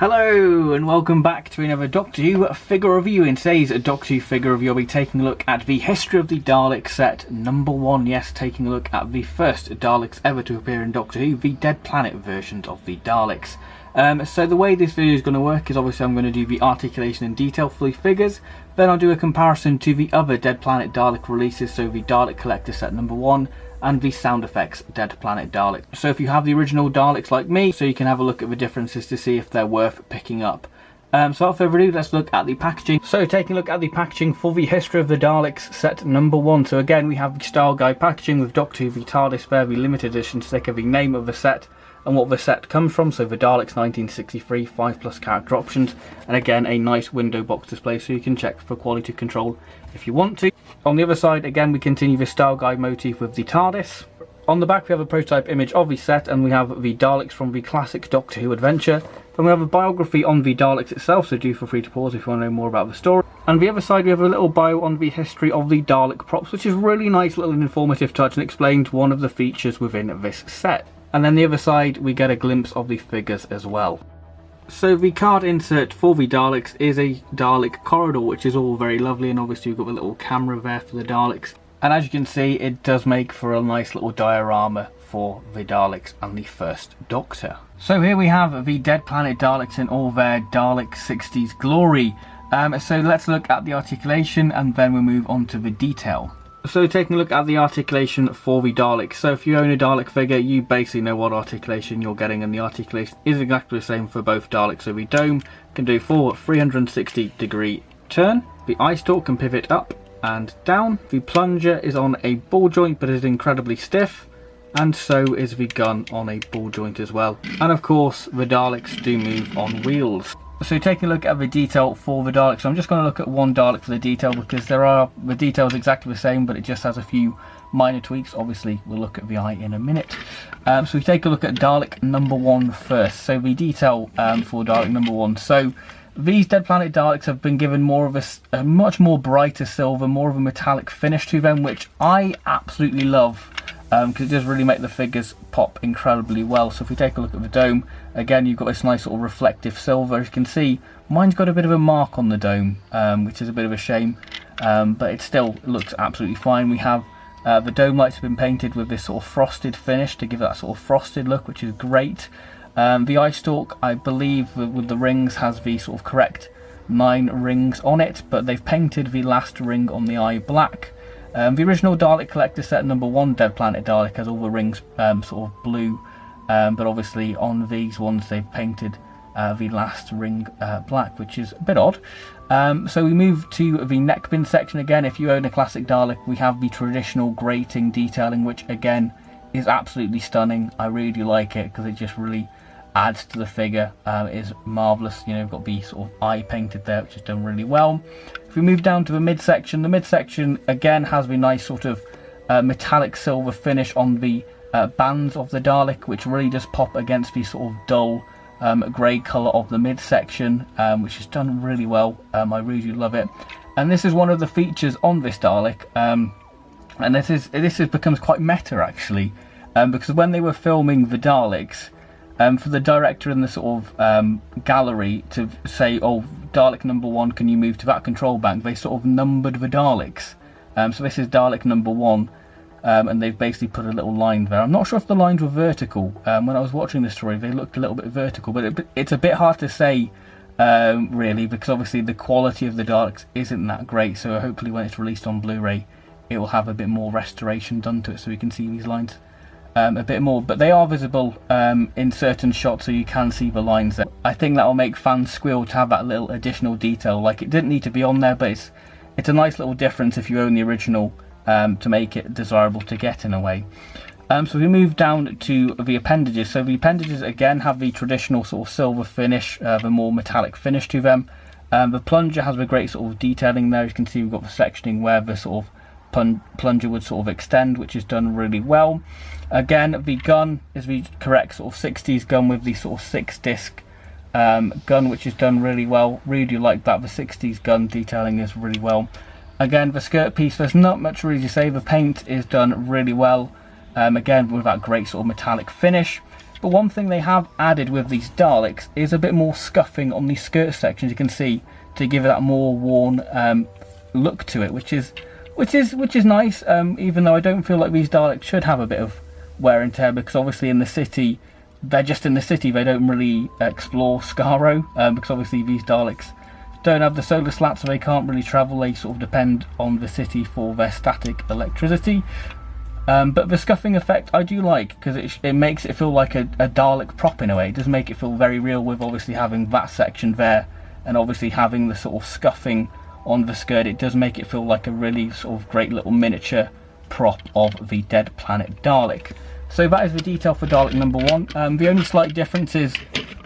Hello and welcome back to another Doctor Who figure review. In today's Doctor Who figure review I'll be taking a look at the History of the Daleks set number 1. Yes, taking a look at the first Daleks ever to appear in Doctor Who, the Dead Planet versions of the Daleks. So the way this video is going to work is obviously I'm going to do the articulation and detail for the figures, then I'll do a comparison to the other Dead Planet Dalek releases, so the Dalek Collector set number 1 and the Sound Effects Dead Planet Dalek. So if you have the original Daleks like me, so you can have a look at the differences to see if they're worth picking up. So without further ado, let's look at the packaging. So taking a look at the packaging for the History of the Daleks set number 1. So again we have the style guide packaging with Doctor Who the TARDIS there, the limited edition sticker, the name of the set and what the set comes from. So the Daleks 1963, 5+ character options, and again a nice window box display so you can check for quality control if you want to. On the other side again we continue the style guide motif with the TARDIS. On the back we have a prototype image of the set, and we have the Daleks from the classic Doctor Who adventure. Then we have a biography on the Daleks itself, so do feel free to pause if you want to know more about the story. And the other side we have a little bio on the history of the Dalek props, which is a really nice little informative touch and explains one of the features within this set. And then the other side we get a glimpse of the figures as well. So the card insert for the Daleks is a Dalek corridor, which is all very lovely, and obviously we've got the little camera there for the Daleks. And as you can see, it does make for a nice little diorama for the Daleks and the first Doctor. So here we have the Dead Planet Daleks in all their Dalek 60s glory. So let's look at the articulation and then we'll move on to the detail. So taking a look at the articulation for the Daleks. So if you own a Dalek figure, you basically know what articulation you're getting, and the articulation is exactly the same for both Daleks. So the dome can do full 360-degree turn. The eye stalk can pivot up and down. The plunger is on a ball joint but is incredibly stiff, and so is the gun on a ball joint as well. And of course the Daleks do move on wheels. So taking a look at the detail for the Daleks, so I'm just going to look at one Dalek for the detail because the detail is exactly the same but it just has a few minor tweaks. Obviously we'll look at the eye in a minute. So we take a look at Dalek number 1 first. So the detail for Dalek number 1. So these Dead Planet Daleks have been given more of a much more brighter silver, more of a metallic finish to them, which I absolutely love because it does really make the figures pop incredibly well. So if we take a look at the dome, again you've got this nice sort of reflective silver. As you can see, mine's got a bit of a mark on the dome, which is a bit of a shame, but it still looks absolutely fine. We have the dome lights have been painted with this sort of frosted finish to give that sort of frosted look, which is great. The eye stalk, I believe with the rings, has the sort of correct 9 rings on it, but they've painted the last ring on the eye black. The original Dalek Collector set number 1 Dead Planet Dalek has all the rings sort of blue, but obviously on these ones they've painted the last ring black, which is a bit odd. So we move to the neckbin section again. If you own a classic Dalek, we have the traditional grating detailing, which again is absolutely stunning. I really do like it because it just really adds to the figure. It is marvellous. You know, we've got the sort of eye painted there, which is done really well. If we move down to the midsection, again has the nice sort of metallic silver finish on the bands of the Dalek, which really does pop against the sort of dull grey colour of the midsection, which is done really well. I really do love it. And this is one of the features on this Dalek, and this becomes quite meta actually, because when they were filming the Daleks, for the director in the sort of gallery to say, oh, Dalek number 1, can you move to that control bank, they sort of numbered the Daleks. So this is Dalek number 1, and they've basically put a little line there. I'm not sure if the lines were vertical. When I was watching the story they looked a little bit vertical, but it's a bit hard to say really, because obviously the quality of the Daleks isn't that great, so hopefully when it's released on Blu-ray it will have a bit more restoration done to it so we can see these lines a bit more, but they are visible in certain shots, so you can see the lines there. I think that will make fans squeal to have that little additional detail. Like, it didn't need to be on there, but it's a nice little difference if you own the original to make it desirable to get in a way. So we move down to the appendages. So the appendages again have the traditional sort of silver finish, the more metallic finish to them. The plunger has a great sort of detailing there. As you can see, we've got the sectioning where the sort of plunger would sort of extend, which is done really well. Again, the gun is the correct sort of 60s gun with the sort of 6-disc gun, which is done really well. Really do like that. The 60s gun detailing is really well. Again, the skirt piece, there's not much really to say. The paint is done really well. Again, with that great sort of metallic finish. But one thing they have added with these Daleks is a bit more scuffing on the skirt section, as you can see, to give it that more worn look to it, which is nice. Even though I don't feel like these Daleks should have a bit of wear and tear, because obviously in the city, they're just in the city. They don't really explore Skaro, because obviously these Daleks don't have the solar slats, so they can't really travel. They sort of depend on the city for their static electricity. But the scuffing effect I do like, because it makes it feel like a Dalek prop in a way. It does make it feel very real, with obviously having that section there and obviously having the sort of scuffing on the skirt. It does make it feel like a really sort of great little miniature prop of the Dead Planet Dalek. So that is the detail for Dalek number 1. The only slight differences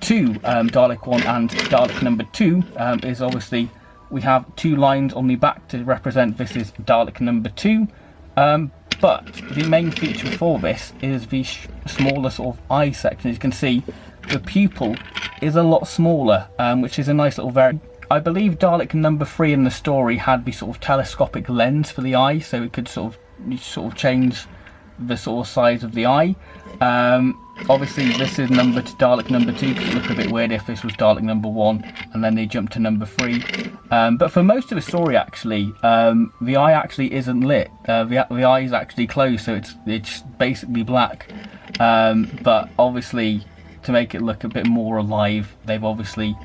to Dalek 1 and Dalek number 2 is obviously we have 2 lines on the back to represent this is Dalek number 2. But the main feature for this is the smaller sort of eye section. As you can see, the pupil is a lot smaller, which is a nice little variant. I believe Dalek number 3 in the story had the sort of telescopic lens for the eye, so it could sort of change the sort of size of the eye. Obviously this is numbered to Dalek number 2, because it would look a bit weird if this was Dalek number 1 and then they jumped to number 3. But for most of the story, actually, the eye actually isn't lit. The eye is actually closed, so it's basically black. But obviously, to make it look a bit more alive, they've obviously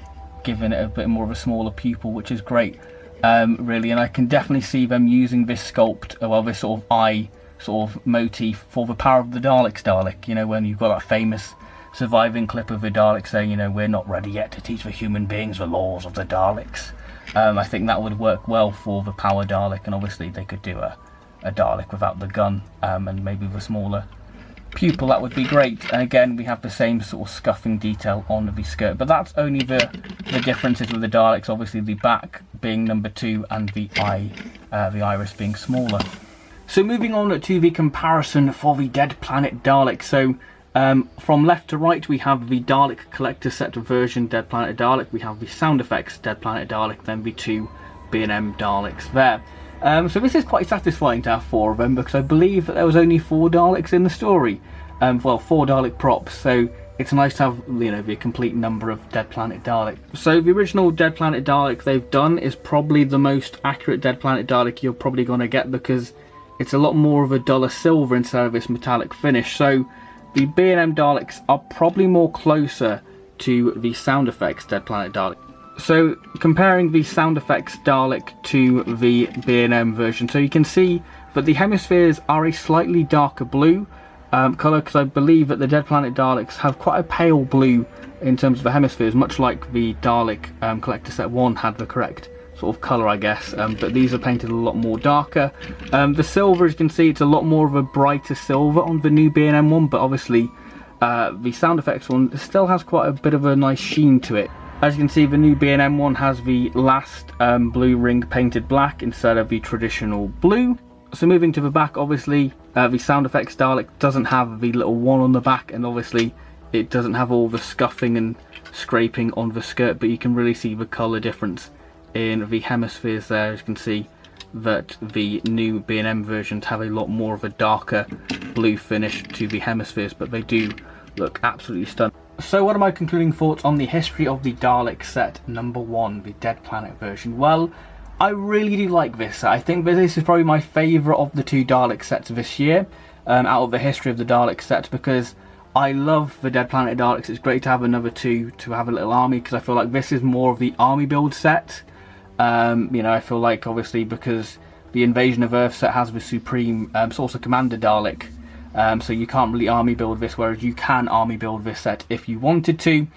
given it a bit more of a smaller pupil, which is great, really. And I can definitely see them using this sculpt, well, this sort of eye sort of motif for the Power of the Daleks Dalek. You know, when you've got that famous surviving clip of the Dalek saying, you know, we're not ready yet to teach the human beings the laws of the Daleks. I think that would work well for the Power Dalek, and obviously they could do a Dalek without the gun, and maybe with a smaller pupil. That would be great. And again, we have the same sort of scuffing detail on the skirt, but that's only the differences with the Daleks. Obviously the back being number 2 and the eye, the iris being smaller. So moving on to the comparison for the Dead Planet Dalek. So from left to right, we have the Dalek Collector Set version Dead Planet Dalek. We have the sound effects Dead Planet Dalek, then the 2 B&M Daleks there. So this is quite satisfying to have 4 of them, because I believe that there was only 4 Daleks in the story. Well, 4 Dalek props, so it's nice to have, you know, the complete number of Dead Planet Dalek. So the original Dead Planet Dalek they've done is probably the most accurate Dead Planet Dalek you're probably going to get, because it's a lot more of a duller silver instead of this metallic finish. So the B&M Daleks are probably more closer to the sound effects Dead Planet Dalek. So comparing the sound effects Dalek to the B&M version, so you can see that the hemispheres are a slightly darker blue colour, because I believe that the Dead Planet Daleks have quite a pale blue in terms of the hemispheres, much like the Dalek Collector Set 1 had the correct sort of colour, I guess, but these are painted a lot more darker. The silver, as you can see, it's a lot more of a brighter silver on the new B&M one, but obviously the sound effects one still has quite a bit of a nice sheen to it. As you can see, the new B&M one has the last blue ring painted black instead of the traditional blue. So moving to the back, obviously the sound effects Dalek doesn't have the little one on the back, and obviously it doesn't have all the scuffing and scraping on the skirt, but you can really see the colour difference in the hemispheres there. As you can see that the new B&M versions have a lot more of a darker blue finish to the hemispheres, but they do look absolutely stunning. So what are my concluding thoughts on the history of the Dalek set number 1, the Dead Planet version? Well, I really do like this set. I think that this is probably my favourite of the 2 Dalek sets this year, out of the history of the Dalek set, because I love the Dead Planet Daleks. It's great to have another 2 to have a little army, because I feel like this is more of the army build set. You know, I feel like obviously because the Invasion of Earth set has the Supreme Source of Commander Dalek, so you can't really army build this, whereas you can army build this set if you wanted to.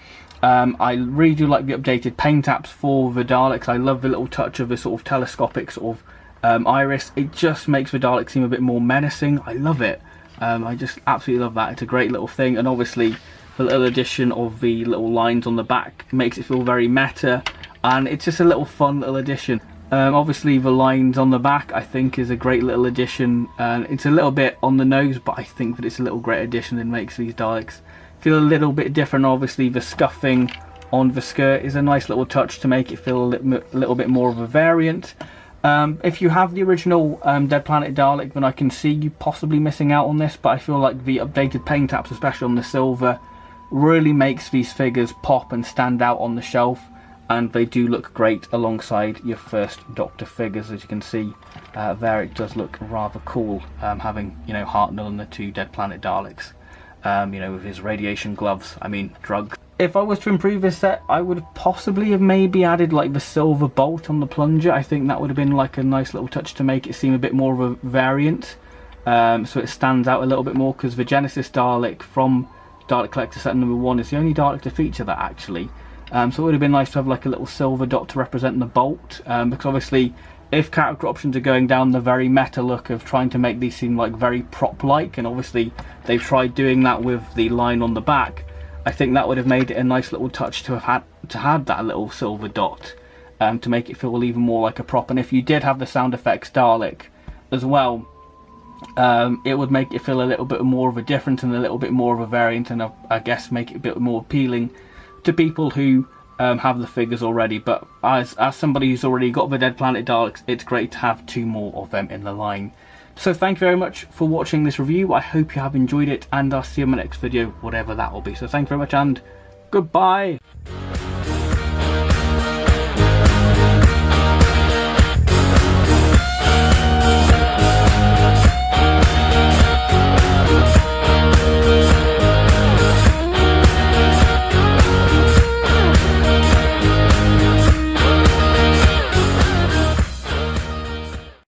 I really do like the updated paint apps for the Daleks. I love the little touch of the sort of telescopic sort of iris. It just makes the Daleks seem a bit more menacing. I love it. I just absolutely love that. It's a great little thing, and obviously the little addition of the little lines on the back makes it feel very meta, and it's just a little fun little addition. Obviously the lines on the back I think is a great little addition, and it's a little bit on the nose, but I think that it's a little great addition and makes these Daleks feel a little bit different. Obviously the scuffing on the skirt is a nice little touch to make it feel a little bit more of a variant. If you have the original Dead Planet Dalek, then I can see you possibly missing out on this, but I feel like the updated paint apps, especially on the silver, really makes these figures pop and stand out on the shelf, and they do look great alongside your first Doctor figures. As you can see there, it does look rather cool, having, you know, Hartnell and the 2 Dead Planet Daleks, you know, with his radiation gloves, I mean drugs. If I was to improve this set, I would possibly have maybe added like the silver bolt on the plunger. I think that would have been like a nice little touch to make it seem a bit more of a variant, so it stands out a little bit more, because the Genesis Dalek from Dalek Collector set number 1 is the only Dalek to feature that, actually. So it would have been nice to have like a little silver dot to represent the bolt, because obviously if character options are going down the very meta look of trying to make these seem like very prop-like, and obviously they've tried doing that with the line on the back, I think that would have made it a nice little touch to have had that little silver dot, to make it feel even more like a prop. And if you did have the sound effects Dalek as well, it would make it feel a little bit more of a difference and a little bit more of a variant, and I guess make it a bit more appealing to people who have the figures already. But as somebody who's already got the Dead Planet Daleks, it's great to have 2 more of them in the line. So thank you very much for watching this review. I hope you have enjoyed it, and I'll see you in my next video, whatever that will be. So thank you very much, and goodbye.